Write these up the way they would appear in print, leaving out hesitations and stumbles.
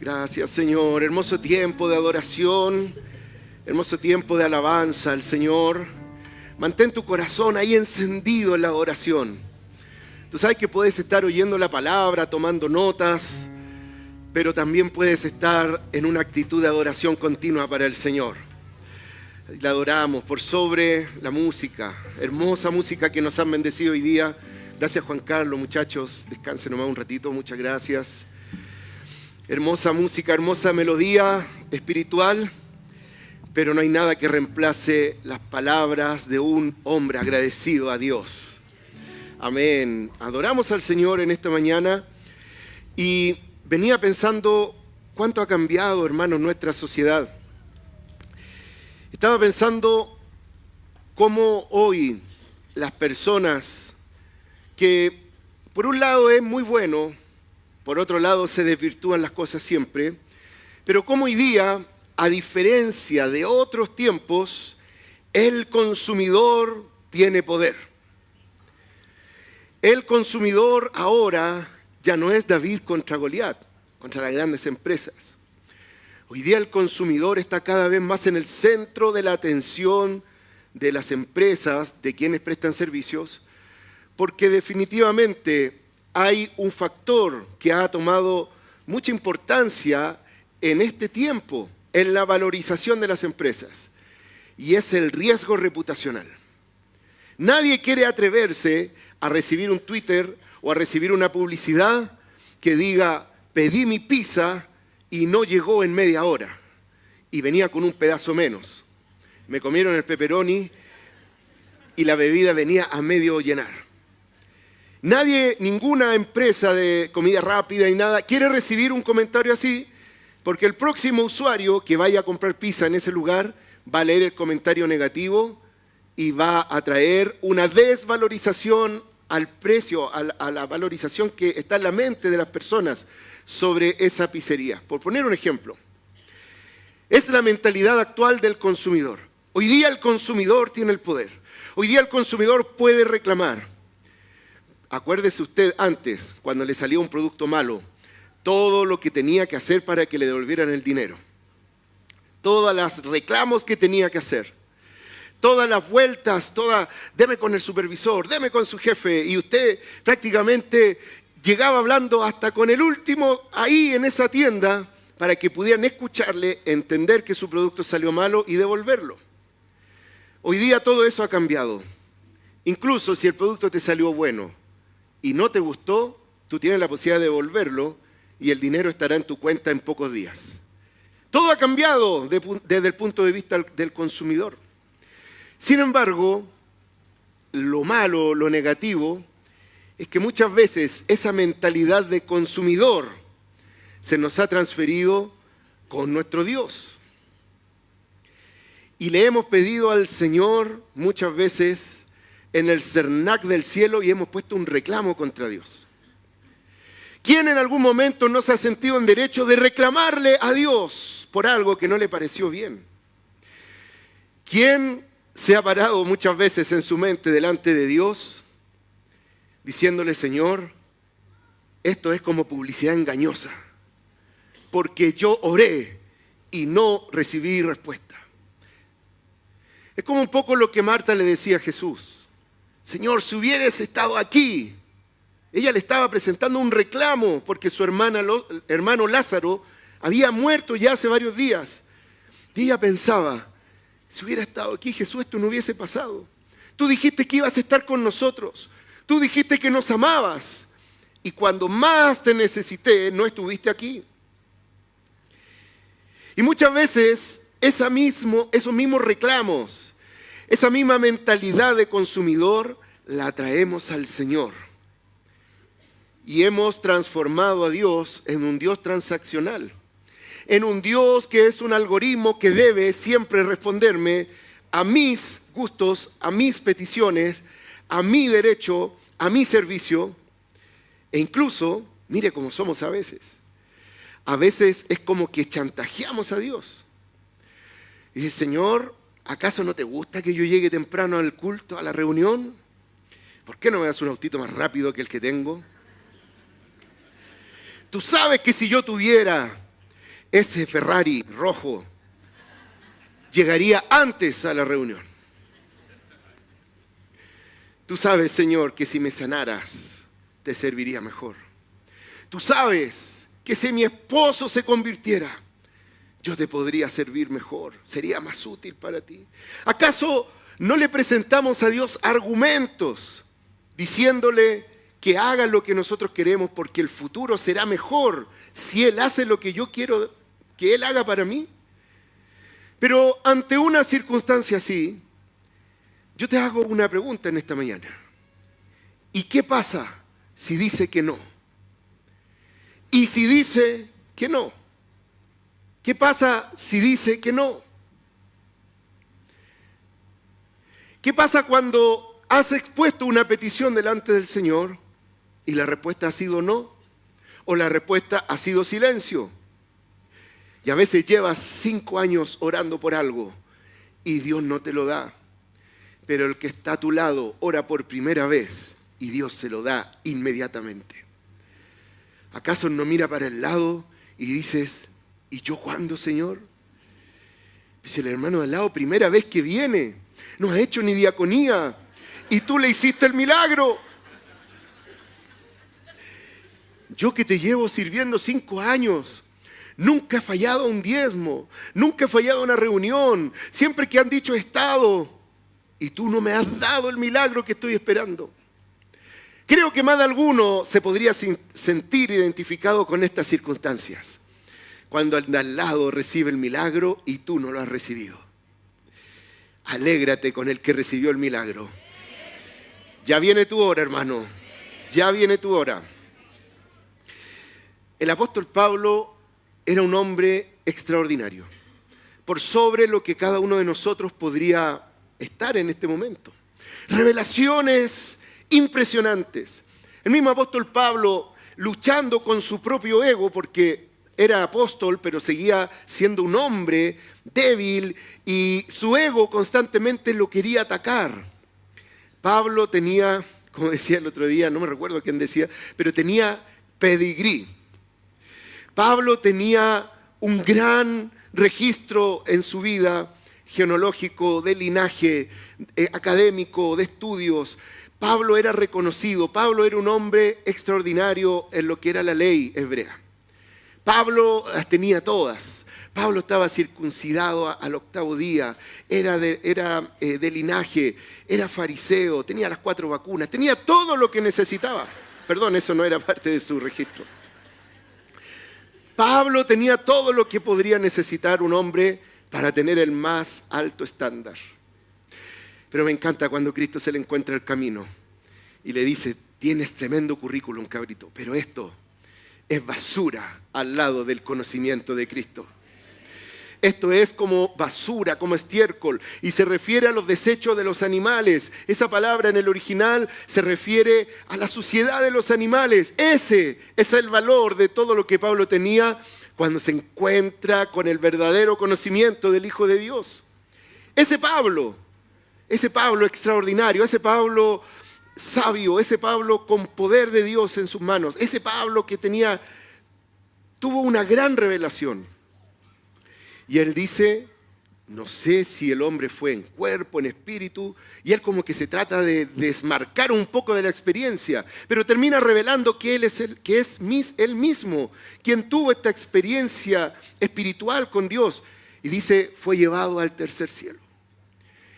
Gracias, Señor. Hermoso tiempo de adoración, hermoso tiempo de alabanza al Señor. Mantén tu corazón ahí encendido en la adoración. Tú sabes que puedes estar oyendo la palabra, tomando notas, pero también puedes estar en una actitud de adoración continua para el Señor. La adoramos por sobre la música, hermosa música que nos han bendecido hoy día. Gracias, Juan Carlos, muchachos, descansen nomás un ratito, muchas gracias. Hermosa música, hermosa melodía espiritual, pero no hay nada que reemplace las palabras de un hombre agradecido a Dios. Amén. Adoramos al Señor en esta mañana y venía pensando cuánto ha cambiado, hermanos, nuestra sociedad. Estaba pensando cómo hoy las personas que por un lado es muy bueno, por otro lado se desvirtúan las cosas siempre, pero como hoy día, a diferencia de otros tiempos, el consumidor tiene poder. El consumidor ahora ya no es David contra Goliat, contra las grandes empresas. Hoy día el consumidor está cada vez más en el centro de la atención de las empresas, de quienes prestan servicios, porque definitivamente hay un factor que ha tomado mucha importancia en este tiempo, en la valorización de las empresas, y es el riesgo reputacional. Nadie quiere atreverse a recibir un Twitter o a recibir una publicidad que diga, pedí mi pizza y no llegó en media hora, y venía con un pedazo menos. Me comieron el pepperoni y la bebida venía a medio llenar. Nadie, ninguna empresa de comida rápida y nada, quiere recibir un comentario así, porque el próximo usuario que vaya a comprar pizza en ese lugar va a leer el comentario negativo y va a traer una desvalorización al precio, a la valorización que está en la mente de las personas sobre esa pizzería. Por poner un ejemplo, es la mentalidad actual del consumidor. Hoy día el consumidor tiene el poder. Hoy día el consumidor puede reclamar. Acuérdese usted antes, cuando le salía un producto malo, todo lo que tenía que hacer para que le devolvieran el dinero. Todos los reclamos que tenía que hacer. Todas las vueltas, deme con el supervisor, deme con su jefe. Y usted prácticamente llegaba hablando hasta con el último ahí en esa tienda para que pudieran escucharle, entender que su producto salió malo y devolverlo. Hoy día todo eso ha cambiado. Incluso si el producto te salió bueno y no te gustó, tú tienes la posibilidad de devolverlo y el dinero estará en tu cuenta en pocos días. Todo ha cambiado desde el punto de vista del consumidor. Sin embargo, lo malo, lo negativo, es que muchas veces esa mentalidad de consumidor se nos ha transferido con nuestro Dios. Y le hemos pedido al Señor muchas veces en el Cernac del cielo y hemos puesto un reclamo contra Dios. ¿Quién en algún momento no se ha sentido en derecho de reclamarle a Dios por algo que no le pareció bien? ¿Quién se ha parado muchas veces en su mente delante de Dios diciéndole, Señor, esto es como publicidad engañosa, porque yo oré y no recibí respuesta? Es como un poco lo que Marta le decía a Jesús. Señor, si hubieras estado aquí. Ella le estaba presentando un reclamo porque su hermano Lázaro había muerto ya hace varios días. Y ella pensaba, si hubiera estado aquí, Jesús, esto no hubiese pasado. Tú dijiste que ibas a estar con nosotros. Tú dijiste que nos amabas. Y cuando más te necesité, no estuviste aquí. Y muchas veces esos mismos reclamos, esa misma mentalidad de consumidor, la traemos al Señor. Y hemos transformado a Dios en un Dios transaccional. En un Dios que es un algoritmo que debe siempre responderme a mis gustos, a mis peticiones, a mi derecho, a mi servicio. E incluso, mire cómo somos a veces. A veces es como que chantajeamos a Dios. Y dice, Señor, ¿acaso no te gusta que yo llegue temprano al culto, a la reunión? ¿Por qué no me das un autito más rápido que el que tengo? Tú sabes que si yo tuviera ese Ferrari rojo llegaría antes a la reunión. Tú sabes, Señor, que si me sanaras, te serviría mejor. Tú sabes que si mi esposo se convirtiera, yo te podría servir mejor, sería más útil para ti. ¿Acaso no le presentamos a Dios argumentos diciéndole que haga lo que nosotros queremos porque el futuro será mejor si Él hace lo que yo quiero que Él haga para mí? Pero ante una circunstancia así, yo te hago una pregunta en esta mañana. ¿Y qué pasa si dice que no? ¿Y si dice que no? ¿Qué pasa si dice que no? ¿Qué pasa cuando has expuesto una petición delante del Señor y la respuesta ha sido no? ¿O la respuesta ha sido silencio? Y a veces llevas 5 años orando por algo y Dios no te lo da. Pero el que está a tu lado ora por primera vez y Dios se lo da inmediatamente. ¿Acaso no mira para el lado y dices, ¿y yo cuándo, Señor? Dice el hermano de al lado, primera vez que viene, no ha hecho ni diaconía y tú le hiciste el milagro. Yo que te llevo sirviendo 5 años, nunca he fallado un diezmo, nunca he fallado una reunión, siempre que han dicho he estado y tú no me has dado el milagro que estoy esperando. Creo que más de alguno se podría sentir identificado con estas circunstancias. Cuando el de al lado recibe el milagro y tú no lo has recibido. Alégrate con el que recibió el milagro. Ya viene tu hora, hermano. Ya viene tu hora. El apóstol Pablo era un hombre extraordinario. Por sobre lo que cada uno de nosotros podría estar en este momento. Revelaciones impresionantes. El mismo apóstol Pablo luchando con su propio ego porque era apóstol, pero seguía siendo un hombre débil y su ego constantemente lo quería atacar. Pablo tenía, como decía el otro día, no me recuerdo quién decía, pero tenía pedigrí. Pablo tenía un gran registro en su vida genealógico, de linaje, académico, de estudios. Pablo era reconocido, Pablo era un hombre extraordinario en lo que era la ley hebrea. Pablo las tenía todas. Pablo estaba circuncidado al 8º día, era de linaje, era fariseo, tenía las 4 vacunas, tenía todo lo que necesitaba. Perdón, eso no era parte de su registro. Pablo tenía todo lo que podría necesitar un hombre para tener el más alto estándar. Pero me encanta cuando Cristo se le encuentra el camino y le dice, tienes tremendo currículum, cabrito, pero esto es basura al lado del conocimiento de Cristo. Esto es como basura, como estiércol, y se refiere a los desechos de los animales. Esa palabra en el original se refiere a la suciedad de los animales. Ese es el valor de todo lo que Pablo tenía cuando se encuentra con el verdadero conocimiento del Hijo de Dios. Ese Pablo extraordinario, ese Pablo sabio, ese Pablo con poder de Dios en sus manos, ese Pablo que tuvo una gran revelación. Y él dice, no sé si el hombre fue en cuerpo, en espíritu, y él como que se trata de desmarcar un poco de la experiencia, pero termina revelando que él es él mismo, quien tuvo esta experiencia espiritual con Dios. Y dice, fue llevado al 3er cielo.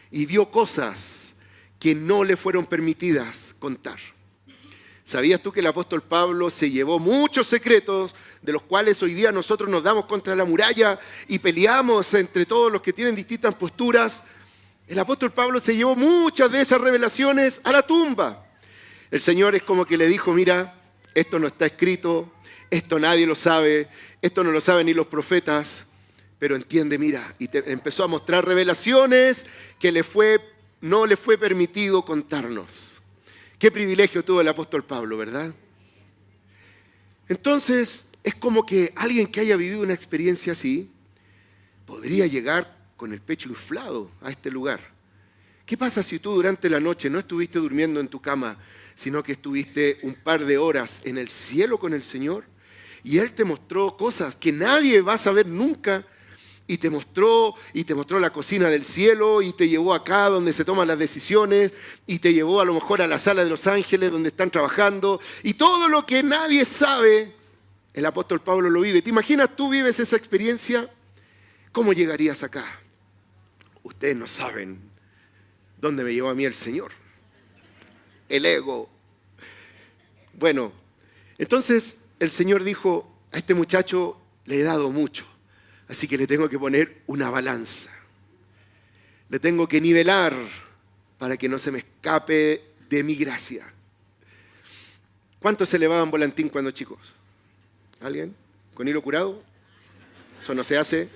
Y vio cosas que no le fueron permitidas contar. ¿Sabías tú que el apóstol Pablo se llevó muchos secretos de los cuales hoy día nosotros nos damos contra la muralla y peleamos entre todos los que tienen distintas posturas? El apóstol Pablo se llevó muchas de esas revelaciones a la tumba. El Señor es como que le dijo, mira, esto no está escrito, esto nadie lo sabe, esto no lo saben ni los profetas, pero entiende, mira, y empezó a mostrar revelaciones que no le fue permitido contarnos. Qué privilegio tuvo el apóstol Pablo, ¿verdad? Entonces, es como que alguien que haya vivido una experiencia así podría llegar con el pecho inflado a este lugar. ¿Qué pasa si tú durante la noche no estuviste durmiendo en tu cama, sino que estuviste un par de horas en el cielo con el Señor? Y Él te mostró cosas que nadie va a saber nunca. Y te mostró la cocina del cielo, y te llevó acá donde se toman las decisiones, y te llevó a lo mejor a la sala de los ángeles donde están trabajando. Y todo lo que nadie sabe, el apóstol Pablo lo vive. ¿Te imaginas tú vives esa experiencia? ¿Cómo llegarías acá? Ustedes no saben dónde me llevó a mí el Señor. El ego. Bueno, entonces el Señor dijo, a este muchacho le he dado mucho, así que le tengo que poner una balanza. Le tengo que nivelar para que no se me escape de mi gracia. ¿Cuántos se elevaban volantín cuando chicos? ¿Alguien? ¿Con hilo curado? Eso no se hace.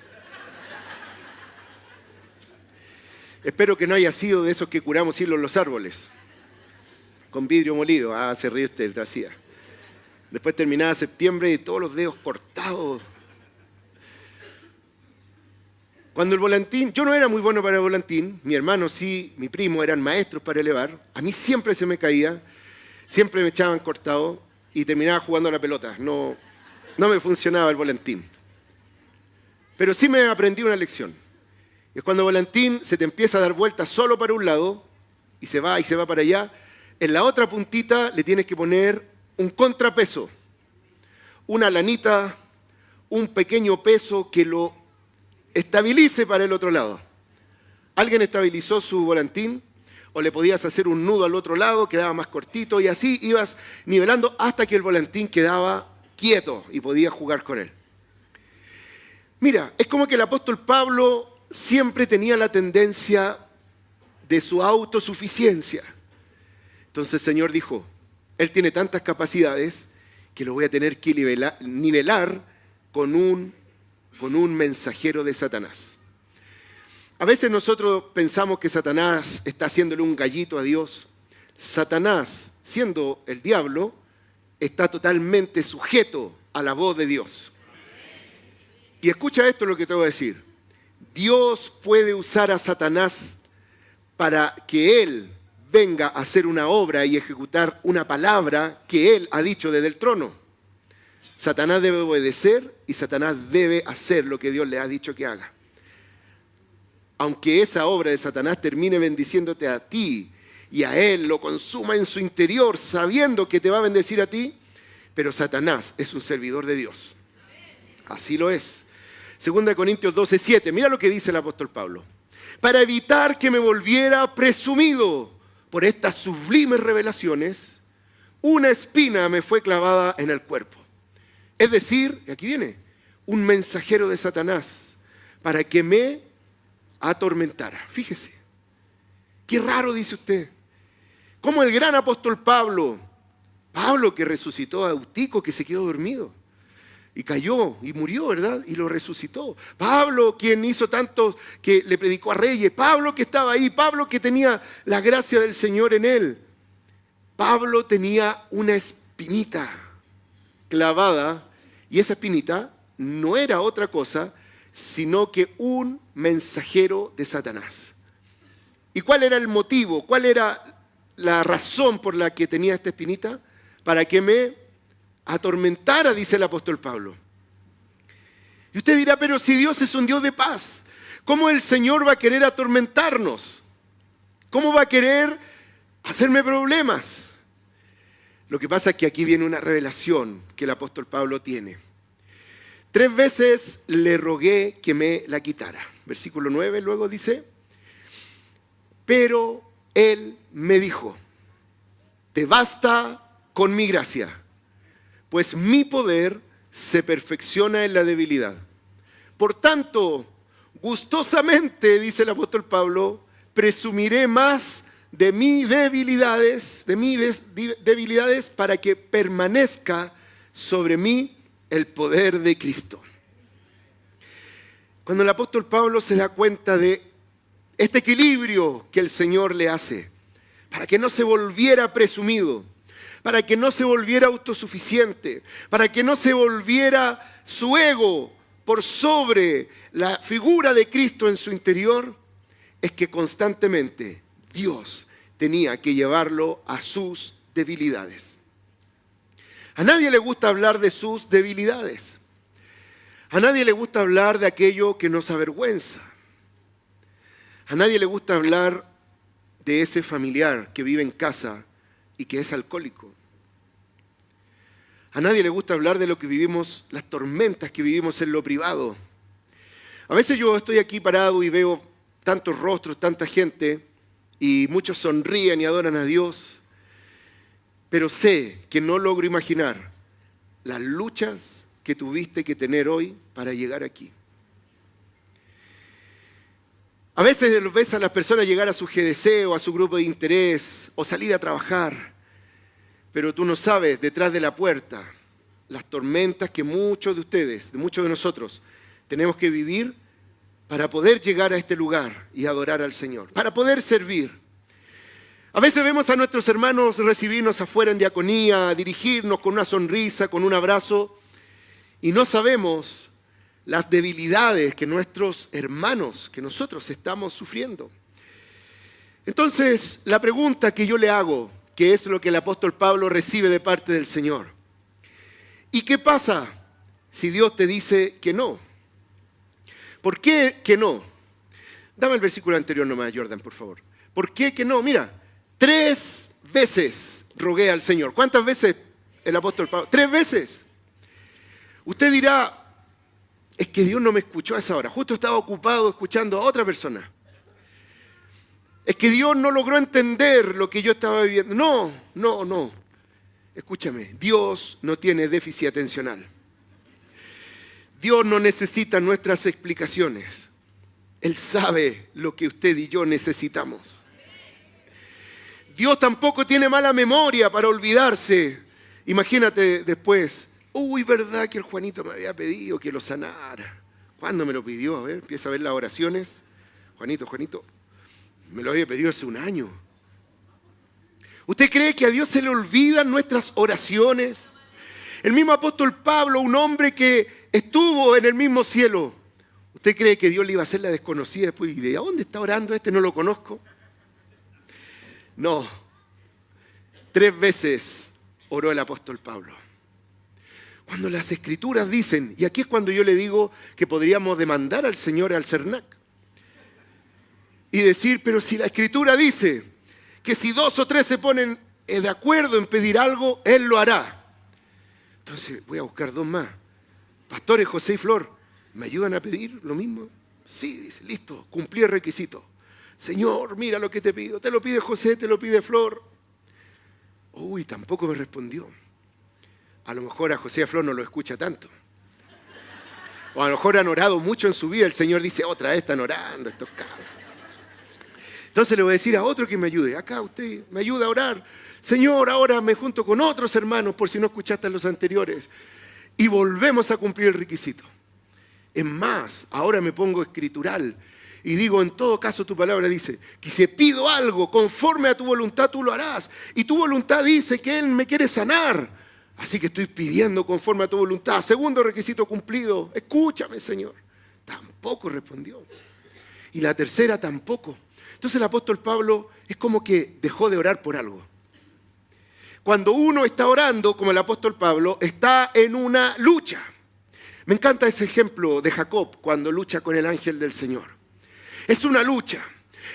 Espero que no haya sido de esos que curamos hilos en los árboles. Con vidrio molido. Ah, se ríe usted, lo hacía. Después terminaba septiembre y todos los dedos cortados. Cuando el volantín, yo no era muy bueno para el volantín, mi hermano sí, mi primo eran maestros para elevar. A mí siempre se me caía, siempre me echaban cortado y terminaba jugando a la pelota. No me funcionaba el volantín. Pero sí me aprendí una lección. Es cuando el volantín se te empieza a dar vueltas solo para un lado y se va para allá, en la otra puntita le tienes que poner un contrapeso, una lanita, un pequeño peso que lo estabilice para el otro lado. ¿Alguien estabilizó su volantín? O le podías hacer un nudo al otro lado, quedaba más cortito y así ibas nivelando hasta que el volantín quedaba quieto y podías jugar con él. Mira, es como que el apóstol Pablo siempre tenía la tendencia de su autosuficiencia. Entonces el Señor dijo, Él tiene tantas capacidades que lo voy a tener que nivelar con un mensajero de Satanás. A veces nosotros pensamos que Satanás está haciéndole un gallito a Dios. Satanás, siendo el diablo, está totalmente sujeto a la voz de Dios. Y escucha esto lo que te voy a decir. Dios puede usar a Satanás para que Él venga a hacer una obra y ejecutar una palabra que Él ha dicho desde el trono. Satanás debe obedecer y Satanás debe hacer lo que Dios le ha dicho que haga. Aunque esa obra de Satanás termine bendiciéndote a ti y a él lo consuma en su interior sabiendo que te va a bendecir a ti, pero Satanás es un servidor de Dios. Así lo es. 2 Corintios 12:7. Mira lo que dice el apóstol Pablo. Para evitar que me volviera presumido por estas sublimes revelaciones, una espina me fue clavada en el cuerpo. Es decir, aquí viene, un mensajero de Satanás para que me atormentara. Fíjese, qué raro dice usted. Como el gran apóstol Pablo que resucitó a Eutico, que se quedó dormido y cayó y murió, ¿verdad? Y lo resucitó. Pablo, quien hizo tanto, que le predicó a reyes. Pablo, que estaba ahí. Pablo, que tenía la gracia del Señor en él. Pablo tenía una espinita clavada, y esa espinita no era otra cosa sino que un mensajero de Satanás. ¿Y cuál era el motivo? ¿Cuál era la razón por la que tenía esta espinita? Para que me atormentara, dice el apóstol Pablo. Y usted dirá, pero si Dios es un Dios de paz, ¿cómo el Señor va a querer atormentarnos? ¿Cómo va a querer hacerme problemas? Lo que pasa es que aquí viene una revelación que el apóstol Pablo tiene. 3 veces le rogué que me la quitara. Versículo 9 luego dice, pero él me dijo, te basta con mi gracia, pues mi poder se perfecciona en la debilidad. Por tanto, gustosamente, dice el apóstol Pablo, presumiré más de mis debilidades, para que permanezca sobre mí el poder de Cristo. Cuando el apóstol Pablo se da cuenta de este equilibrio que el Señor le hace, para que no se volviera presumido, para que no se volviera autosuficiente, para que no se volviera su ego por sobre la figura de Cristo en su interior, es que constantemente Dios tenía que llevarlo a sus debilidades. A nadie le gusta hablar de sus debilidades. A nadie le gusta hablar de aquello que nos avergüenza. A nadie le gusta hablar de ese familiar que vive en casa y que es alcohólico. A nadie le gusta hablar de lo que vivimos, las tormentas que vivimos en lo privado. A veces yo estoy aquí parado y veo tantos rostros, tanta gente, y muchos sonríen y adoran a Dios, pero sé que no logro imaginar las luchas que tuviste que tener hoy para llegar aquí. A veces ves a las personas llegar a su GDC o a su grupo de interés o salir a trabajar, pero tú no sabes detrás de la puerta las tormentas que muchos de ustedes, de muchos de nosotros, tenemos que vivir para poder llegar a este lugar y adorar al Señor, para poder servir. A veces vemos a nuestros hermanos recibirnos afuera en diaconía, dirigirnos con una sonrisa, con un abrazo, y no sabemos las debilidades que nuestros hermanos, que nosotros estamos sufriendo. Entonces, la pregunta que yo le hago, que es lo que el apóstol Pablo recibe de parte del Señor: ¿y qué pasa si Dios te dice que no? ¿Por qué que no? Dame el versículo anterior nomás, Jordan, por favor. ¿Por qué que no? Mira, 3 veces rogué al Señor. ¿Cuántas veces el apóstol Pablo? 3 veces. Usted dirá, es que Dios no me escuchó a esa hora. Justo estaba ocupado escuchando a otra persona. Es que Dios no logró entender lo que yo estaba viviendo. No. Escúchame, Dios no tiene déficit atencional. Dios no necesita nuestras explicaciones. Él sabe lo que usted y yo necesitamos. Dios tampoco tiene mala memoria para olvidarse. Imagínate después, ¿verdad que el Juanito me había pedido que lo sanara? ¿Cuándo me lo pidió? A ver, empieza a ver las oraciones. Juanito, me lo había pedido hace 1 año. ¿Usted cree que a Dios se le olvidan nuestras oraciones? El mismo apóstol Pablo, un hombre que estuvo en el mismo cielo, ¿usted cree que Dios le iba a hacer la desconocida después? ¿Y de dónde está orando este? No lo conozco. No. 3 veces oró el apóstol Pablo. Cuando las escrituras dicen, y aquí es cuando yo le digo que podríamos demandar al Señor al CERNAC y decir, pero si la escritura dice que si 2 o 3 se ponen de acuerdo en pedir algo, Él lo hará. Entonces voy a buscar 2 más. Pastores José y Flor, ¿me ayudan a pedir lo mismo? Sí, dice, listo, cumplí el requisito. Señor, mira lo que te pido. Te lo pide José, te lo pide Flor. Tampoco me respondió. A lo mejor a José y a Flor no lo escucha tanto. O a lo mejor han orado mucho en su vida. El Señor dice, otra vez están orando estos cabros. Entonces le voy a decir a otro que me ayude. Acá usted me ayuda a orar. Señor, ahora me junto con otros hermanos, por si no escuchaste a los anteriores. Y volvemos a cumplir el requisito. Es más, ahora me pongo escritural y digo, en todo caso tu palabra dice que si pido algo conforme a tu voluntad, tú lo harás. Y tu voluntad dice que Él me quiere sanar. Así que estoy pidiendo conforme a tu voluntad. Segundo requisito cumplido. Escúchame, Señor. Tampoco respondió. Y la tercera tampoco. Entonces el apóstol Pablo es como que dejó de orar por algo. Cuando uno está orando, como el apóstol Pablo, está en una lucha. Me encanta ese ejemplo de Jacob cuando lucha con el ángel del Señor. Es una lucha,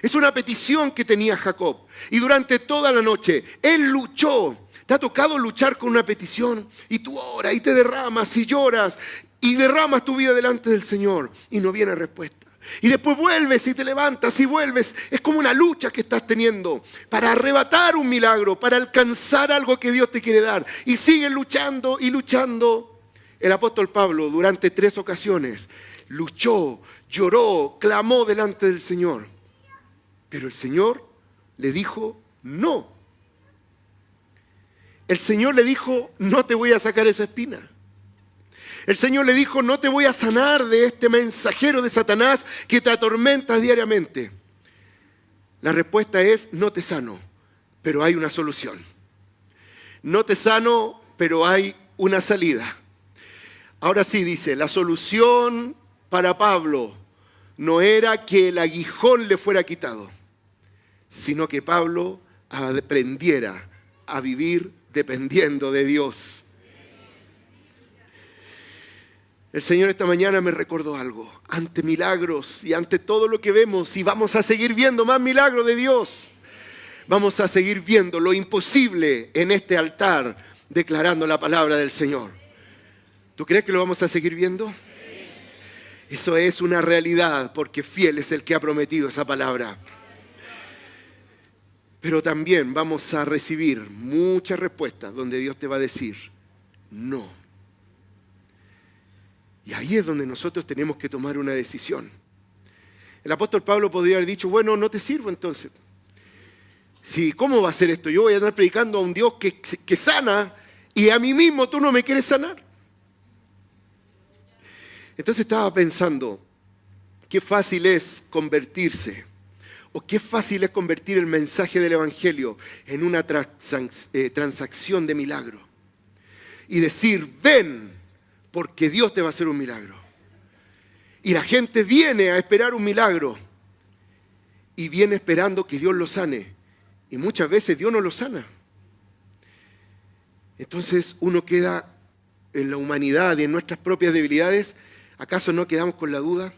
es una petición que tenía Jacob. Y durante toda la noche, él luchó. ¿Te ha tocado luchar con una petición? Y tú oras y te derramas y lloras y derramas tu vida delante del Señor y no viene respuesta. Y después vuelves y te levantas y vuelves. Es como una lucha que estás teniendo para arrebatar un milagro, para alcanzar algo que Dios te quiere dar. Y sigues luchando y luchando. El apóstol Pablo durante 3 ocasiones luchó, lloró, clamó delante del Señor. Pero el Señor le dijo no. El Señor le dijo, no te voy a sacar esa espina. El Señor le dijo, no te voy a sanar de este mensajero de Satanás que te atormenta diariamente. La respuesta es, no te sano, pero hay una solución. No te sano, pero hay una salida. Ahora sí dice, la solución para Pablo no era que el aguijón le fuera quitado, sino que Pablo aprendiera a vivir dependiendo de Dios. El Señor esta mañana me recordó algo. Ante milagros y ante todo lo que vemos, y vamos a seguir viendo más milagros de Dios, vamos a seguir viendo lo imposible en este altar, declarando la palabra del Señor. ¿Tú crees que lo vamos a seguir viendo? Eso es una realidad, porque fiel es el que ha prometido esa palabra. Pero también vamos a recibir muchas respuestas donde Dios te va a decir no. Y ahí es donde nosotros tenemos que tomar una decisión. El apóstol Pablo podría haber dicho, bueno, no te sirvo entonces. Sí, ¿cómo va a ser esto? Yo voy a andar predicando a un Dios que sana y a mí mismo tú no me quieres sanar. Entonces estaba pensando, qué fácil es convertirse, o qué fácil es convertir el mensaje del Evangelio en una transacción de milagro. Y decir, ven, porque Dios te va a hacer un milagro. Y la gente viene a esperar un milagro. Y viene esperando que Dios lo sane. Y muchas veces Dios no lo sana. Entonces uno queda en la humanidad y en nuestras propias debilidades. ¿Acaso no quedamos con la duda?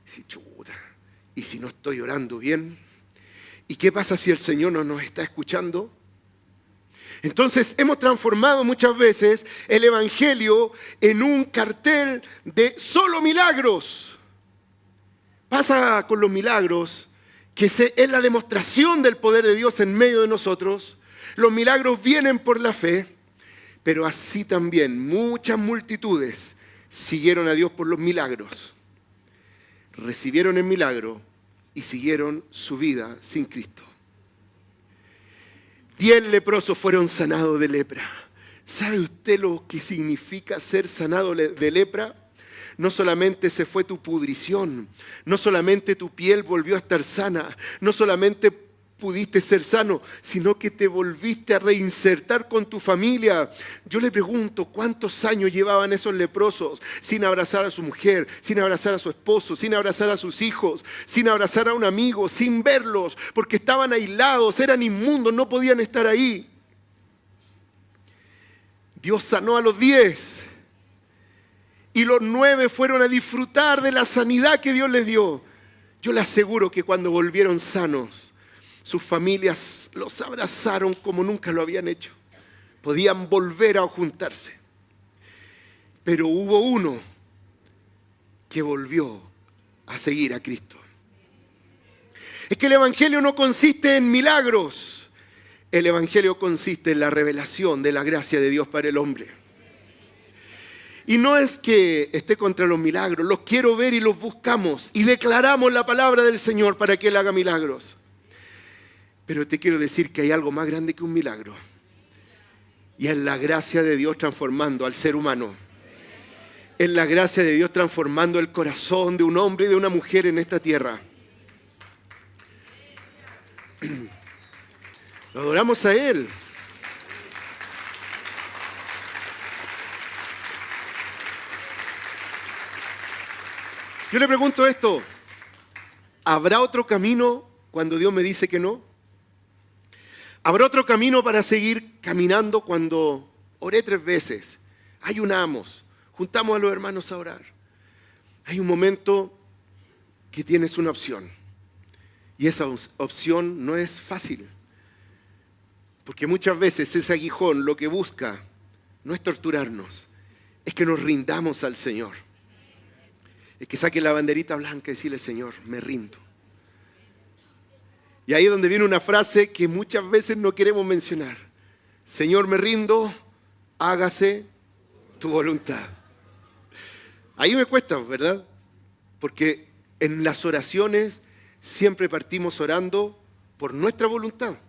Si, chuta, ¿y si no estoy orando bien? ¿Y qué pasa si el Señor no nos está escuchando? Entonces hemos transformado muchas veces el Evangelio en un cartel de solo milagros. Pasa con los milagros, que es la demostración del poder de Dios en medio de nosotros. Los milagros vienen por la fe, pero así también muchas multitudes siguieron a Dios por los milagros. Recibieron el milagro y siguieron su vida sin Cristo. 10 leprosos fueron sanados de lepra. ¿Sabe usted lo que significa ser sanado de lepra? No solamente se fue tu pudrición, no solamente tu piel volvió a estar sana, no solamente pudiste ser sano, sino que te volviste a reinsertar con tu familia. Yo le pregunto, ¿cuántos años llevaban esos leprosos sin abrazar a su mujer, sin abrazar a su esposo, sin abrazar a sus hijos, sin abrazar a un amigo, sin verlos, porque estaban aislados, eran inmundos, no podían estar ahí? Dios sanó a los 10 y los 9 fueron a disfrutar de la sanidad que Dios les dio. Yo le aseguro que cuando volvieron sanos, sus familias los abrazaron como nunca lo habían hecho. Podían volver a juntarse. Pero hubo uno que volvió a seguir a Cristo. Es que el Evangelio no consiste en milagros. El Evangelio consiste en la revelación de la gracia de Dios para el hombre. Y no es que esté contra los milagros. Los quiero ver y los buscamos. Y declaramos la palabra del Señor para que Él haga milagros. Pero te quiero decir que hay algo más grande que un milagro. Y es la gracia de Dios transformando al ser humano. Es la gracia de Dios transformando el corazón de un hombre y de una mujer en esta tierra. Lo adoramos a Él. Yo le pregunto esto. ¿Habrá otro camino cuando Dios me dice que no? ¿Habrá otro camino para seguir caminando cuando oré 3 veces? Ayunamos, juntamos a los hermanos a orar. Hay un momento que tienes una opción. Y esa opción no es fácil. Porque muchas veces ese aguijón lo que busca no es torturarnos, es que nos rindamos al Señor. Es que saque la banderita blanca y decirle, Señor, me rindo. Y ahí es donde viene una frase que muchas veces no queremos mencionar. Señor, me rindo, hágase tu voluntad. Ahí me cuesta, ¿verdad? Porque en las oraciones siempre partimos orando por nuestra voluntad.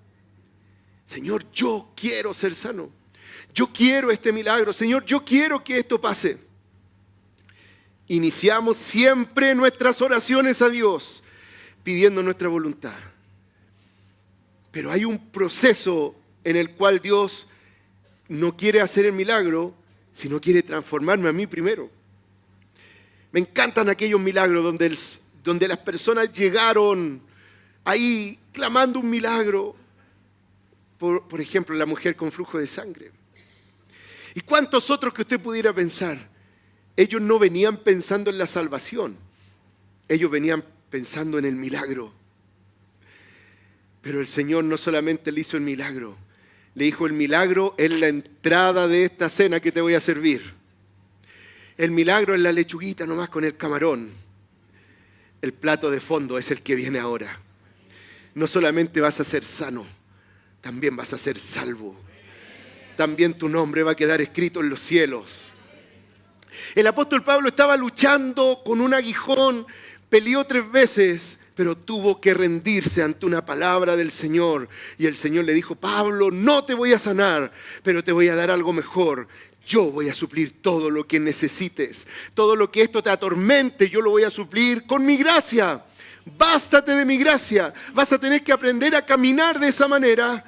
Señor, yo quiero ser sano. Yo quiero este milagro. Señor, yo quiero que esto pase. Iniciamos siempre nuestras oraciones a Dios pidiendo nuestra voluntad. Pero hay un proceso en el cual Dios no quiere hacer el milagro, sino quiere transformarme a mí primero. Me encantan aquellos milagros donde las personas llegaron ahí clamando un milagro. Por ejemplo, la mujer con flujo de sangre. ¿Y cuántos otros que usted pudiera pensar? ellos no venían pensando en la salvación, ellos venían pensando en el milagro. Pero el Señor no solamente le hizo el milagro, le dijo: el milagro es la entrada de esta cena que te voy a servir. El milagro es la lechuguita nomás con el camarón. El plato de fondo es el que viene ahora. No solamente vas a ser sano, también vas a ser salvo. También tu nombre va a quedar escrito en los cielos. El apóstol Pablo estaba luchando con un aguijón, peleó 3 veces, pero tuvo que rendirse ante una palabra del Señor. Y el Señor le dijo: Pablo, no te voy a sanar, pero te voy a dar algo mejor. Yo voy a suplir todo lo que necesites. Todo lo que esto te atormente, yo lo voy a suplir con mi gracia. Bástate de mi gracia. Vas a tener que aprender a caminar de esa manera,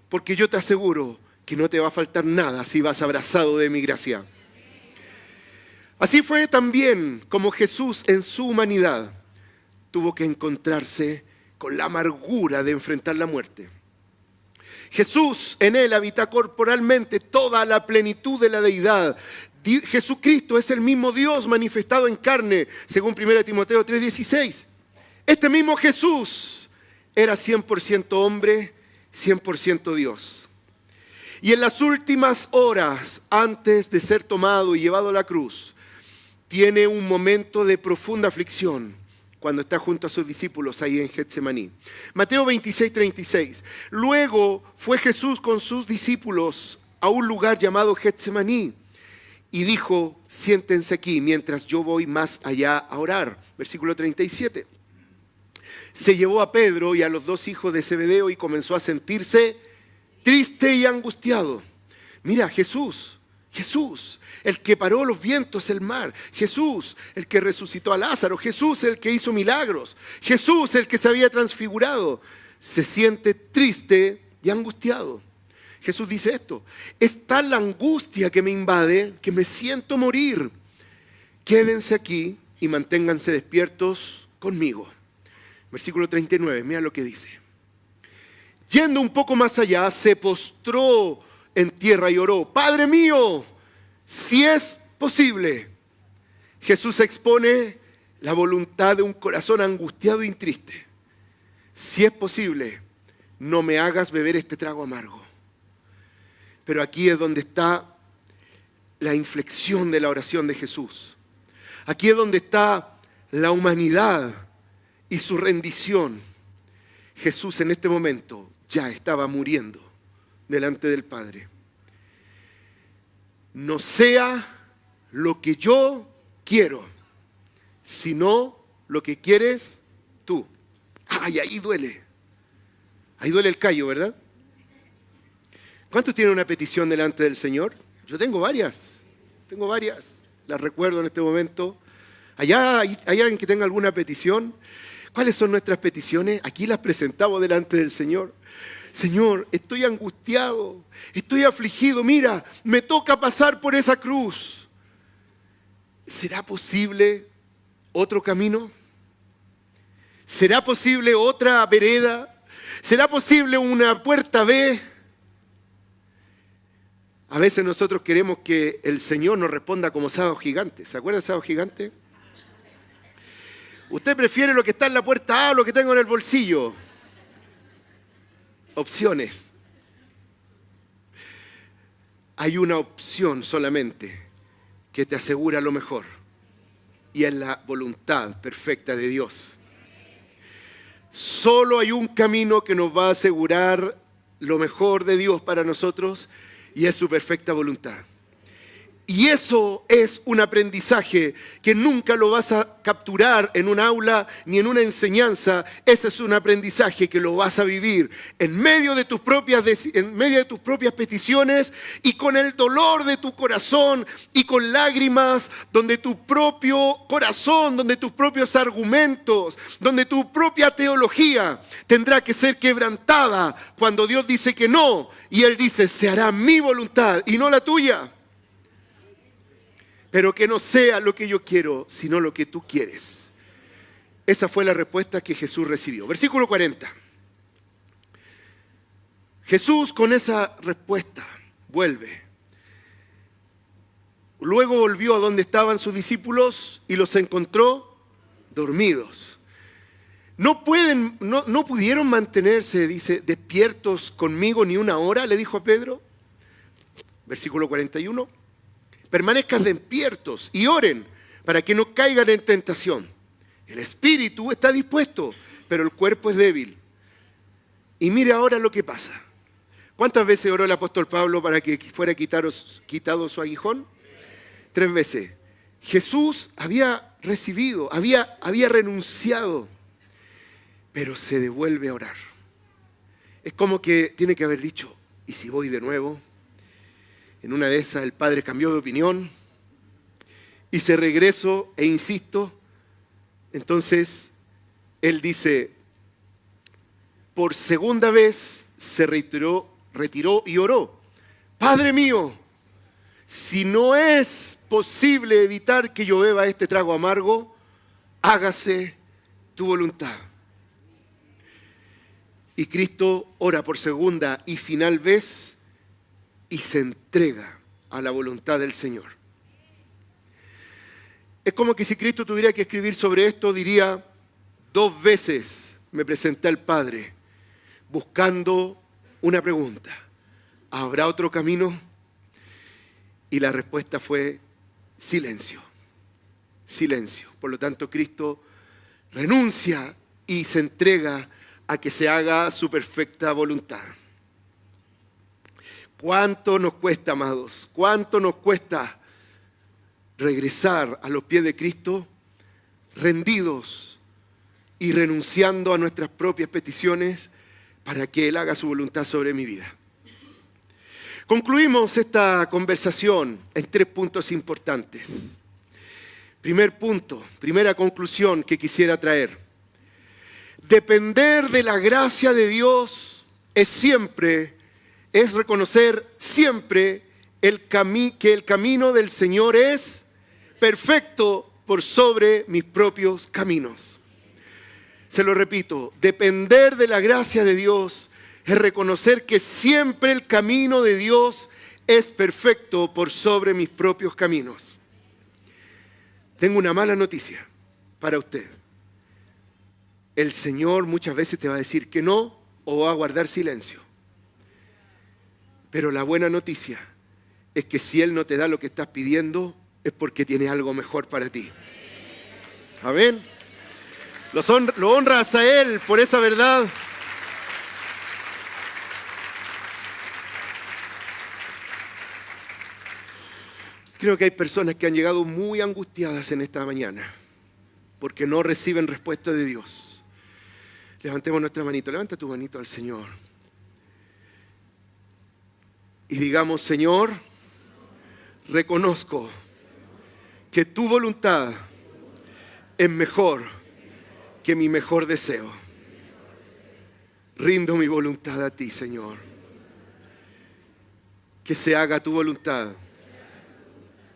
porque yo te aseguro que no te va a faltar nada si vas abrazado de mi gracia. Así fue también como Jesús en su humanidad tuvo que encontrarse con la amargura de enfrentar la muerte. Jesús, en él habita corporalmente toda la plenitud de la deidad. Jesucristo es el mismo Dios manifestado en carne, según 1 Timoteo 3:16. Este mismo Jesús era 100% hombre, 100% Dios. Y en las últimas horas, antes de ser tomado y llevado a la cruz, tiene un momento de profunda aflicción cuando está junto a sus discípulos ahí en Getsemaní. Mateo 26:36. Luego fue Jesús con sus discípulos a un lugar llamado Getsemaní y dijo: siéntense aquí mientras yo voy más allá a orar. Versículo 37. Se llevó a Pedro y a los 2 hijos de Zebedeo y comenzó a sentirse triste y angustiado. Mira, Jesús, el que paró los vientos, el mar. Jesús, el que resucitó a Lázaro. Jesús, el que hizo milagros. Jesús, el que se había transfigurado. Se siente triste y angustiado. Jesús dice esto: es tal la angustia que me invade que me siento morir. Quédense aquí y manténganse despiertos conmigo. Versículo 39, mira lo que dice. Yendo un poco más allá, se postró en tierra y oró: Padre mío, si es posible. Jesús expone la voluntad de un corazón angustiado y triste. Si es posible, no me hagas beber este trago amargo. Pero aquí es donde está la inflexión de la oración de Jesús. Aquí es donde está la humanidad y su rendición. Jesús en este momento ya estaba muriendo delante del Padre. No sea lo que yo quiero, sino lo que quieres tú. Ay, ahí duele. Ahí duele el callo, ¿verdad? ¿Cuántos tienen una petición delante del Señor? Yo tengo varias. Las recuerdo en este momento. Allá hay alguien que tenga alguna petición. ¿Cuáles son nuestras peticiones? Aquí las presentamos delante del Señor. Señor, estoy angustiado, estoy afligido. Mira, me toca pasar por esa cruz. ¿Será posible otro camino? ¿Será posible otra vereda? ¿Será posible una puerta B? A veces nosotros queremos que el Señor nos responda como Sábado Gigante. ¿Se acuerdan de Sábado Gigante? Usted prefiere lo que está en la puerta A o lo que tengo en el bolsillo. Opciones. Hay una opción solamente que te asegura lo mejor, y es la voluntad perfecta de Dios. Solo hay un camino que nos va a asegurar lo mejor de Dios para nosotros, y es su perfecta voluntad. Y eso es un aprendizaje que nunca lo vas a capturar en un aula ni en una enseñanza. Ese es un aprendizaje que lo vas a vivir en medio de tus propias peticiones y con el dolor de tu corazón y con lágrimas, donde tu propio corazón, donde tus propios argumentos, donde tu propia teología tendrá que ser quebrantada cuando Dios dice que no y Él dice: se hará mi voluntad y no la tuya. Pero que no sea lo que yo quiero, sino lo que tú quieres. Esa fue la respuesta que Jesús recibió. Versículo 40. Jesús con esa respuesta vuelve. Luego volvió a donde estaban sus discípulos y los encontró dormidos. No pudieron mantenerse, dice, despiertos conmigo ni una hora, le dijo a Pedro. Versículo 41. Permanezcan despiertos y oren para que no caigan en tentación. El espíritu está dispuesto, pero el cuerpo es débil. Y mire ahora lo que pasa. ¿Cuántas veces oró el apóstol Pablo para que fuera quitado su aguijón? 3 veces. Jesús había recibido, había renunciado, pero se devuelve a orar. Es como que tiene que haber dicho, ¿y si voy de nuevo? En una de esas el padre cambió de opinión y se regreso e insisto. Entonces él dice, por segunda vez se retiró y oró. Padre mío, si no es posible evitar que yo beba este trago amargo, hágase tu voluntad. Y Cristo ora por segunda y final vez y se entrega a la voluntad del Señor. Es como que si Cristo tuviera que escribir sobre esto, diría, 2 veces me presenté al Padre buscando una pregunta. ¿Habrá otro camino? Y la respuesta fue silencio. Silencio. Por lo tanto, Cristo renuncia y se entrega a que se haga su perfecta voluntad. ¿Cuánto nos cuesta, amados? ¿Cuánto nos cuesta regresar a los pies de Cristo rendidos y renunciando a nuestras propias peticiones para que Él haga su voluntad sobre mi vida? Concluimos esta conversación en 3 puntos importantes. Primer punto, primera conclusión que quisiera traer. Depender de la gracia de Dios es reconocer siempre que el camino del Señor es perfecto por sobre mis propios caminos. Se lo repito, depender de la gracia de Dios es reconocer que siempre el camino de Dios es perfecto por sobre mis propios caminos. Tengo una mala noticia para usted. El Señor muchas veces te va a decir que no o va a guardar silencio. Pero la buena noticia es que si Él no te da lo que estás pidiendo, es porque tiene algo mejor para ti. Amén. Lo honras a Él por esa verdad. Creo que hay personas que han llegado muy angustiadas en esta mañana porque no reciben respuesta de Dios. Levantemos nuestra manito. Levanta tu manito al Señor. Y digamos, Señor, reconozco que tu voluntad es mejor que mi mejor deseo. Rindo mi voluntad a ti, Señor. Que se haga tu voluntad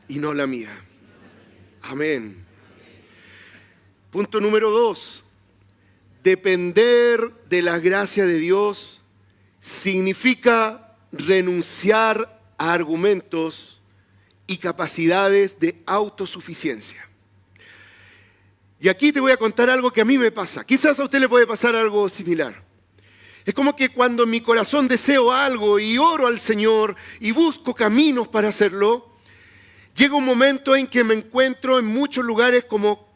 y no la mía. Amén. Punto número 2. Depender de la gracia de Dios significa renunciar a argumentos y capacidades de autosuficiencia. Y aquí te voy a contar algo que a mí me pasa. Quizás a usted le puede pasar algo similar. Es como que cuando en mi corazón deseo algo y oro al Señor y busco caminos para hacerlo, llega un momento en que me encuentro en muchos lugares como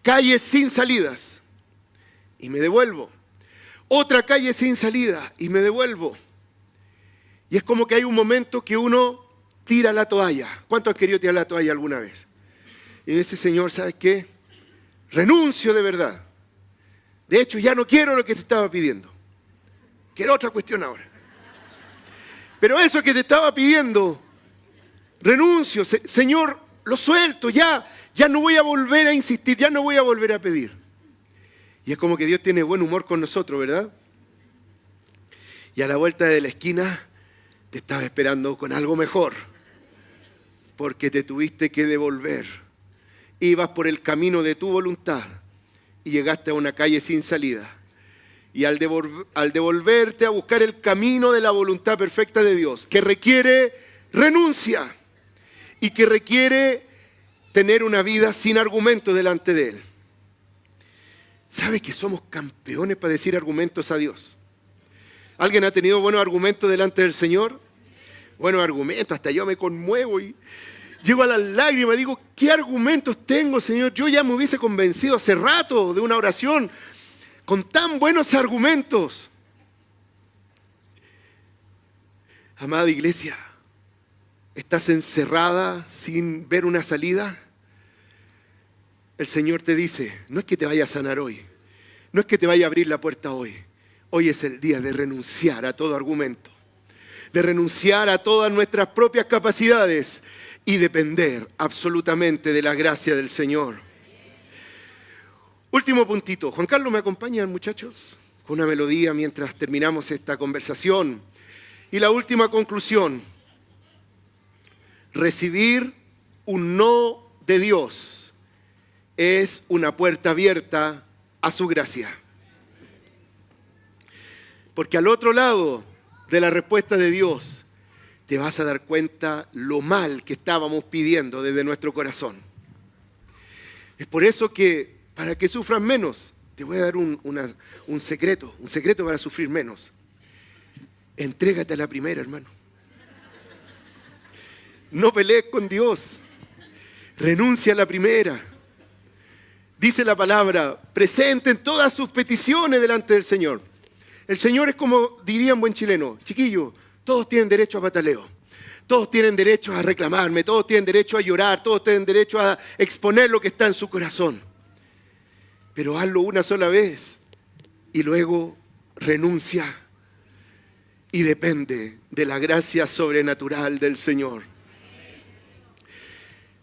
calles sin salidas y me devuelvo. Otra calle sin salida y me devuelvo. Y es como que hay un momento que uno tira la toalla. ¿Cuántos han querido tirar la toalla alguna vez? Y dice, Señor, ¿sabes qué? Renuncio de verdad. De hecho, ya no quiero lo que te estaba pidiendo. Quiero otra cuestión ahora. Pero eso que te estaba pidiendo, renuncio. Señor, lo suelto. Ya no voy a volver a insistir. Ya no voy a volver a pedir. Y es como que Dios tiene buen humor con nosotros, ¿verdad? Y a la vuelta de la esquina te estaba esperando con algo mejor, porque te tuviste que devolver. Ibas por el camino de tu voluntad y llegaste a una calle sin salida. Y al devolverte a buscar el camino de la voluntad perfecta de Dios, que requiere renuncia y que requiere tener una vida sin argumentos delante de Él. ¿Sabe que somos campeones para decir argumentos a Dios? ¿Alguien ha tenido buenos argumentos delante del Señor? Buenos argumentos, hasta yo me conmuevo y llego a las lágrimas, digo, ¿qué argumentos tengo, Señor? Yo ya me hubiese convencido hace rato de una oración con tan buenos argumentos. Amada iglesia, ¿estás encerrada sin ver una salida? El Señor te dice, no es que te vaya a sanar hoy, no es que te vaya a abrir la puerta hoy. Hoy es el día de renunciar a todo argumento, de renunciar a todas nuestras propias capacidades y depender absolutamente de la gracia del Señor. Último puntito. Juan Carlos, ¿me acompañan, muchachos? Con una melodía mientras terminamos esta conversación. Y la última conclusión. Recibir un no de Dios es una puerta abierta a su gracia. Porque al otro lado de la respuesta de Dios, te vas a dar cuenta lo mal que estábamos pidiendo desde nuestro corazón. Es por eso que, para que sufras menos, te voy a dar un secreto para sufrir menos. Entrégate a la primera, hermano. No pelees con Dios. Renuncia a la primera. Dice la palabra, presenten todas sus peticiones delante del Señor. El Señor es como diría un buen chileno, chiquillo, todos tienen derecho a pataleo. Todos tienen derecho a reclamarme, todos tienen derecho a llorar, todos tienen derecho a exponer lo que está en su corazón. Pero hazlo una sola vez y luego renuncia y depende de la gracia sobrenatural del Señor.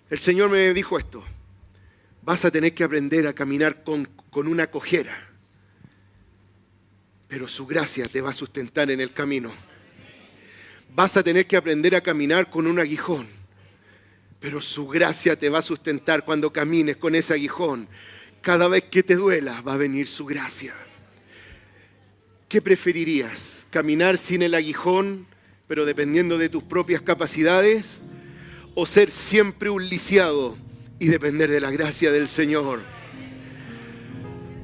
El Señor me dijo esto, vas a tener que aprender a caminar con una cojera, pero su gracia te va a sustentar en el camino. Vas a tener que aprender a caminar con un aguijón, pero su gracia te va a sustentar cuando camines con ese aguijón. Cada vez que te duela va a venir su gracia. ¿Qué preferirías? ¿Caminar sin el aguijón, pero dependiendo de tus propias capacidades? ¿O ser siempre un lisiado y depender de la gracia del Señor?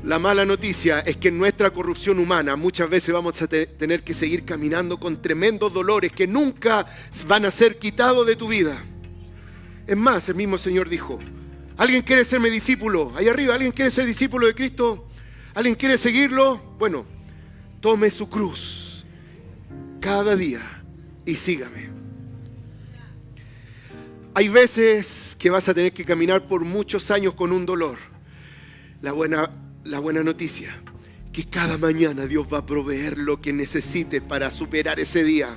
La mala noticia es que en nuestra corrupción humana muchas veces vamos a tener que seguir caminando con tremendos dolores que nunca van a ser quitados de tu vida. Es más, el mismo Señor dijo, ¿alguien quiere ser mi discípulo? Ahí arriba, ¿alguien quiere ser discípulo de Cristo? ¿Alguien quiere seguirlo? Bueno, tome su cruz cada día y sígame. Hay veces que vas a tener que caminar por muchos años con un dolor. La buena noticia, que cada mañana Dios va a proveer lo que necesites para superar ese día.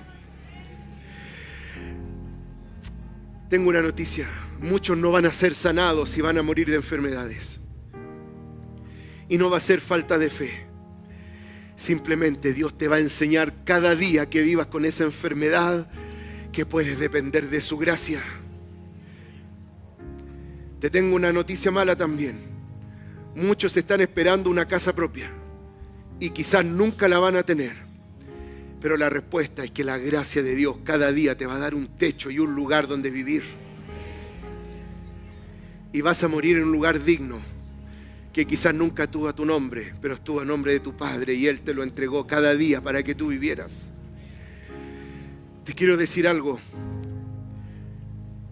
Tengo una noticia, muchos no van a ser sanados y van a morir de enfermedades. Y no va a ser falta de fe. Simplemente Dios te va a enseñar cada día que vivas con esa enfermedad que puedes depender de su gracia. Te tengo una noticia mala también. Muchos están esperando una casa propia y quizás nunca la van a tener. Pero la respuesta es que la gracia de Dios cada día te va a dar un techo y un lugar donde vivir. Y vas a morir en un lugar digno que quizás nunca tuvo a tu nombre, pero estuvo a nombre de tu Padre y Él te lo entregó cada día para que tú vivieras. Te quiero decir algo.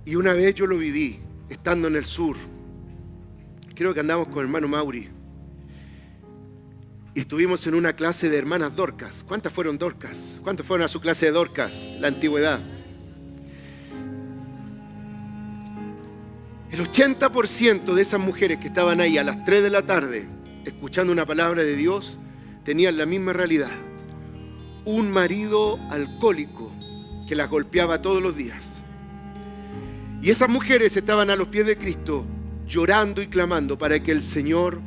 Y una vez yo lo viví, estando en el sur. Creo que andamos con el hermano Mauri. Y estuvimos en una clase de hermanas Dorcas. ¿Cuántas fueron Dorcas? ¿Cuántos fueron a su clase de Dorcas, la antigüedad? El 80% de esas mujeres que estaban ahí a las 3 de la tarde, escuchando una palabra de Dios, tenían la misma realidad. Un marido alcohólico que las golpeaba todos los días. Y esas mujeres estaban a los pies de Cristo, llorando y clamando para que el Señor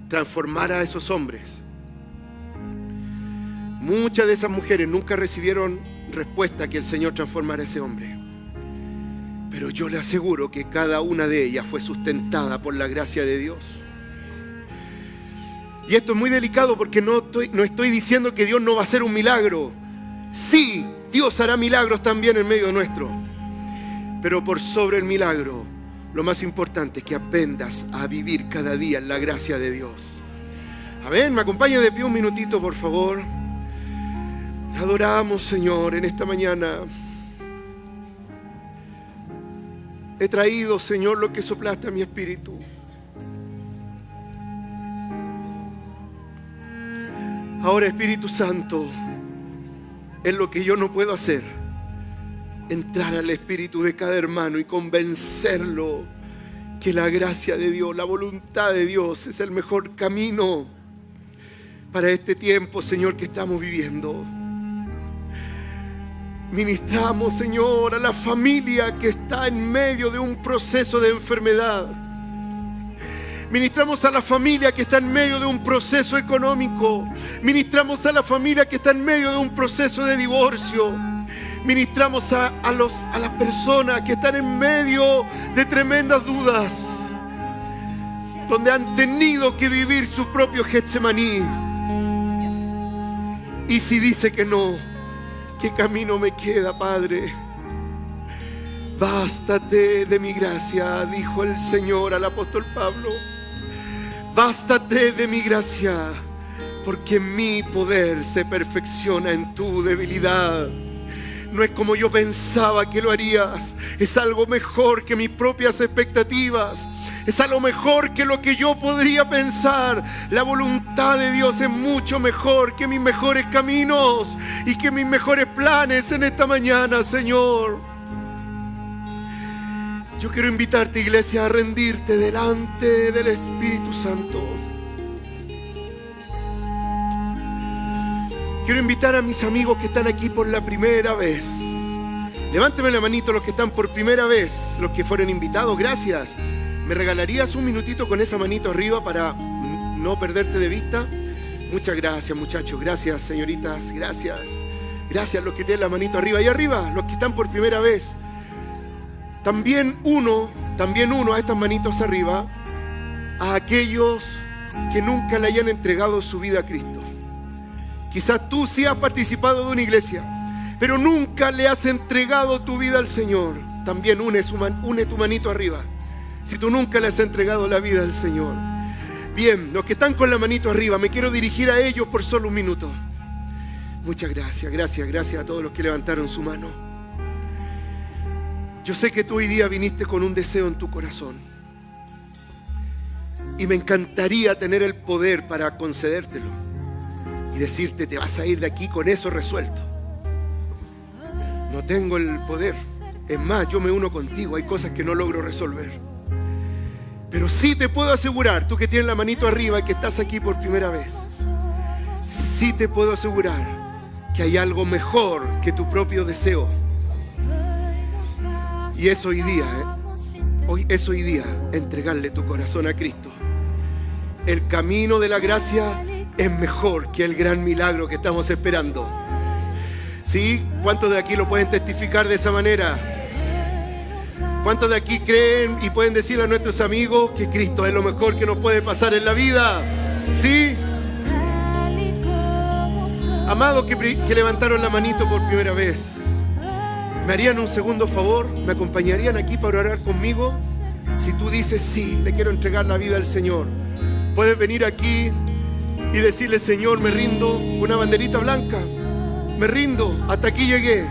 transformara a esos hombres. Muchas de esas mujeres nunca recibieron respuesta que el Señor transformara a ese hombre. Pero yo le aseguro que cada una de ellas fue sustentada por la gracia de Dios. Y esto es muy delicado porque no estoy diciendo que Dios no va a hacer un milagro. Sí, Dios hará milagros también en medio nuestro. Pero por sobre el milagro, lo más importante es que aprendas a vivir cada día en la gracia de Dios. Amén. Me acompaña de pie un minutito, por favor. Adoramos, Señor, en esta mañana. He traído, Señor, lo que soplaste a mi espíritu. Ahora, Espíritu Santo, es lo que yo no puedo hacer. Entrar al espíritu de cada hermano y convencerlo que la gracia de Dios, la voluntad de Dios es el mejor camino para este tiempo, Señor, que estamos viviendo. Ministramos, Señor, a la familia que está en medio de un proceso de enfermedad. Ministramos a la familia que está en medio de un proceso económico. Ministramos a la familia que está en medio de un proceso de divorcio. Ministramos a las personas que están en medio de tremendas dudas, donde han tenido que vivir su propio Getsemaní. Y si dice que no, ¿qué camino me queda, Padre? Bástate de mi gracia, dijo el Señor al apóstol Pablo. Bástate de mi gracia, porque mi poder se perfecciona en tu debilidad. No es como yo pensaba que lo harías. Es algo mejor que mis propias expectativas. Es algo mejor que lo que yo podría pensar. La voluntad de Dios es mucho mejor que mis mejores caminos y que mis mejores planes en esta mañana, Señor. Yo quiero invitarte, iglesia, a rendirte delante del Espíritu Santo. Quiero invitar a mis amigos que están aquí por la primera vez. Levánteme la manito los que están por primera vez, los que fueron invitados, gracias. ¿Me regalarías un minutito con esa manito arriba para no perderte de vista? Muchas gracias, muchachos, gracias, señoritas, gracias. Gracias los que tienen la manito arriba. Y arriba, los que están por primera vez. También uno a estas manitos arriba, a aquellos que nunca le hayan entregado su vida a Cristo. Quizás tú sí has participado de una iglesia, pero nunca le has entregado tu vida al Señor. También une tu manito arriba, si tú nunca le has entregado la vida al Señor. Bien, los que están con la manito arriba, me quiero dirigir a ellos por solo un minuto. Muchas gracias, gracias a todos los que levantaron su mano. Yo sé que tú hoy día viniste con un deseo en tu corazón. Y me encantaría tener el poder para concedértelo. Y decirte, te vas a ir de aquí con eso resuelto. No tengo el poder. Es más, yo me uno contigo. Hay cosas que no logro resolver. Pero sí te puedo asegurar, tú que tienes la manito arriba y que estás aquí por primera vez, sí te puedo asegurar que hay algo mejor que tu propio deseo. Y es hoy día, es hoy día entregarle tu corazón a Cristo. El camino de la gracia es mejor que el gran milagro que estamos esperando. ¿Sí? ¿Cuántos de aquí lo pueden testificar de esa manera? ¿Cuántos de aquí creen y pueden decirle a nuestros amigos que Cristo es lo mejor que nos puede pasar en la vida? ¿Sí? Amados que levantaron la manito por primera vez, ¿me harían un segundo favor? ¿Me acompañarían aquí para orar conmigo? Si tú dices, sí, le quiero entregar la vida al Señor, puedes venir aquí y decirle, Señor, me rindo, una banderita blanca. Me rindo, hasta aquí llegué.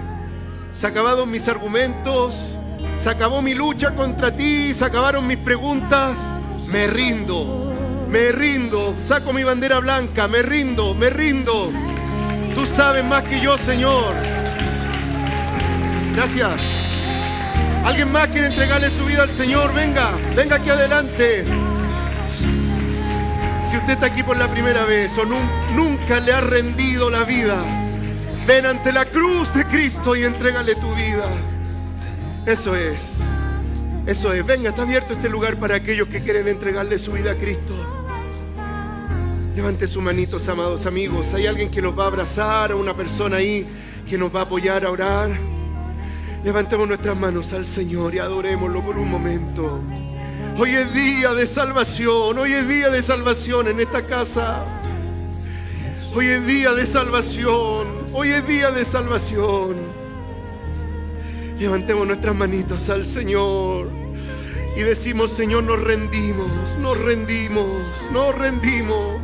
Se acabaron mis argumentos, se acabó mi lucha contra ti, se acabaron mis preguntas. Me rindo, saco mi bandera blanca, me rindo. Tú sabes más que yo, Señor. Gracias. ¿Alguien más quiere entregarle su vida al Señor? Venga aquí adelante. Si usted está aquí por la primera vez o nunca le ha rendido la vida, ven ante la cruz de Cristo y entrégale tu vida. Eso es. Venga, está abierto este lugar para aquellos que quieren entregarle su vida a Cristo. Levante sus manitos, amados amigos. Hay alguien que los va a abrazar, una persona ahí que nos va a apoyar a orar. Levantemos nuestras manos al Señor y adorémoslo por un momento. Hoy es día de salvación, en esta casa. Hoy es día de salvación. Levantemos nuestras manitos al Señor y decimos: Señor, nos rendimos, nos rendimos, nos rendimos.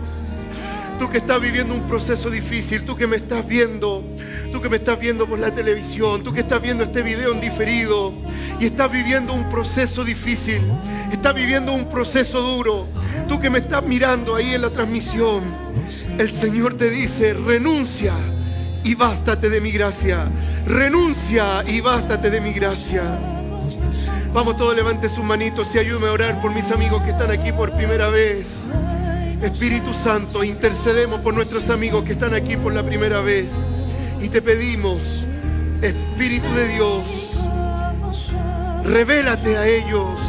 Tú que estás viviendo un proceso difícil, tú que me estás viendo, tú que me estás viendo por la televisión, tú que estás viendo este video en diferido y estás viviendo un proceso difícil, estás viviendo un proceso duro, tú que me estás mirando ahí en la transmisión, el Señor te dice: renuncia y bástate de mi gracia. Renuncia y bástate de mi gracia. Vamos todos, levante sus manitos y ayúdame a orar por mis amigos que están aquí por primera vez. Espíritu Santo, intercedemos por nuestros amigos que están aquí por la primera vez. Y te pedimos, Espíritu de Dios, revélate a ellos.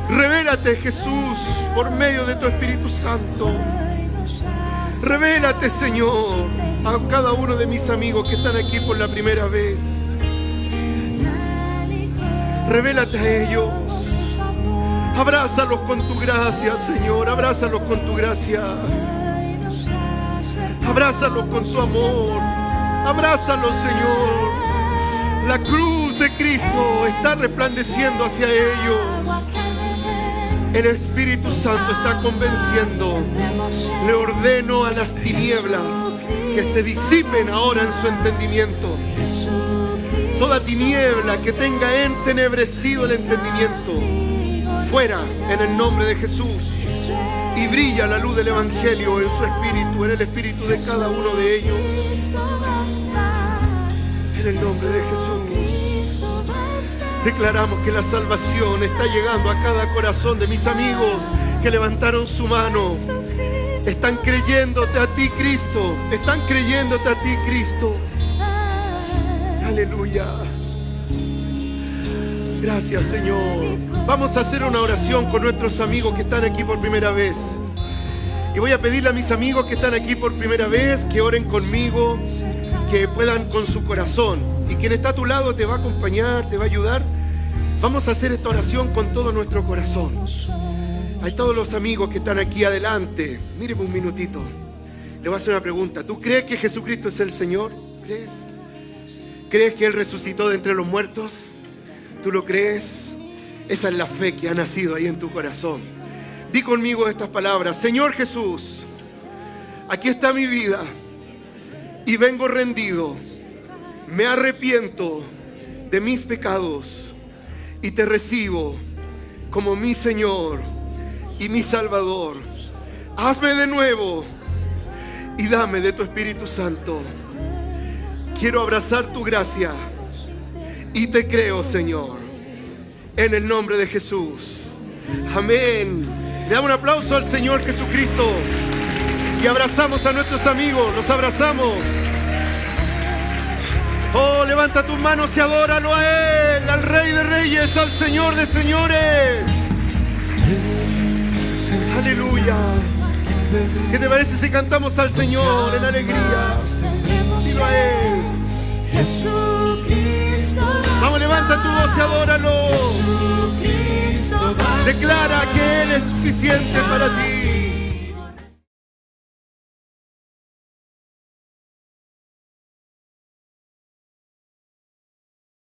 Revélate, Jesús, por medio de tu Espíritu Santo. Revélate, Señor, a cada uno de mis amigos que están aquí por la primera vez. Revélate a ellos. Abrázalos con tu gracia, Señor. Abrázalos con tu gracia. Abrázalos con tu amor. Abrázalos, Señor. La cruz de Cristo está resplandeciendo hacia ellos. El Espíritu Santo está convenciendo. Le ordeno a las tinieblas que se disipen ahora en su entendimiento. Toda tiniebla que tenga entenebrecido el entendimiento, fuera en el nombre de Jesús. Y brilla la luz del Evangelio en su espíritu, en el espíritu de cada uno de ellos. En el nombre de Jesús. Declaramos que la salvación está llegando a cada corazón de mis amigos que levantaron su mano. Están creyéndote a ti, Cristo. Están creyéndote a ti, Cristo. Aleluya. Gracias, Señor. Vamos a hacer una oración con nuestros amigos que están aquí por primera vez. Y voy a pedirle a mis amigos que están aquí por primera vez que oren conmigo, que puedan con su corazón. Y quien está a tu lado te va a acompañar, te va a ayudar. Vamos a hacer esta oración con todo nuestro corazón. Hay todos los amigos que están aquí adelante. Míreme un minutito. Le voy a hacer una pregunta. ¿Tú crees que Jesucristo es el Señor? ¿Crees? ¿Crees que Él resucitó de entre los muertos? ¿Tú lo crees? Esa es la fe que ha nacido ahí en tu corazón. Di conmigo estas palabras: Señor Jesús, aquí está mi vida y vengo rendido. Me arrepiento de mis pecados y te recibo como mi Señor y mi Salvador. Hazme de nuevo y dame de tu Espíritu Santo. Quiero abrazar tu gracia y te creo, Señor, en el nombre de Jesús. Amén. Le damos un aplauso al Señor Jesucristo y abrazamos a nuestros amigos. Los abrazamos. Oh, levanta tus manos y adóralo a Él, al Rey de Reyes, al Señor de Señores. Aleluya. ¿Qué te parece si cantamos al Señor en alegría? Dilo a Él. Vamos, levanta tu voz y adóralo. Declara que Él es suficiente para ti.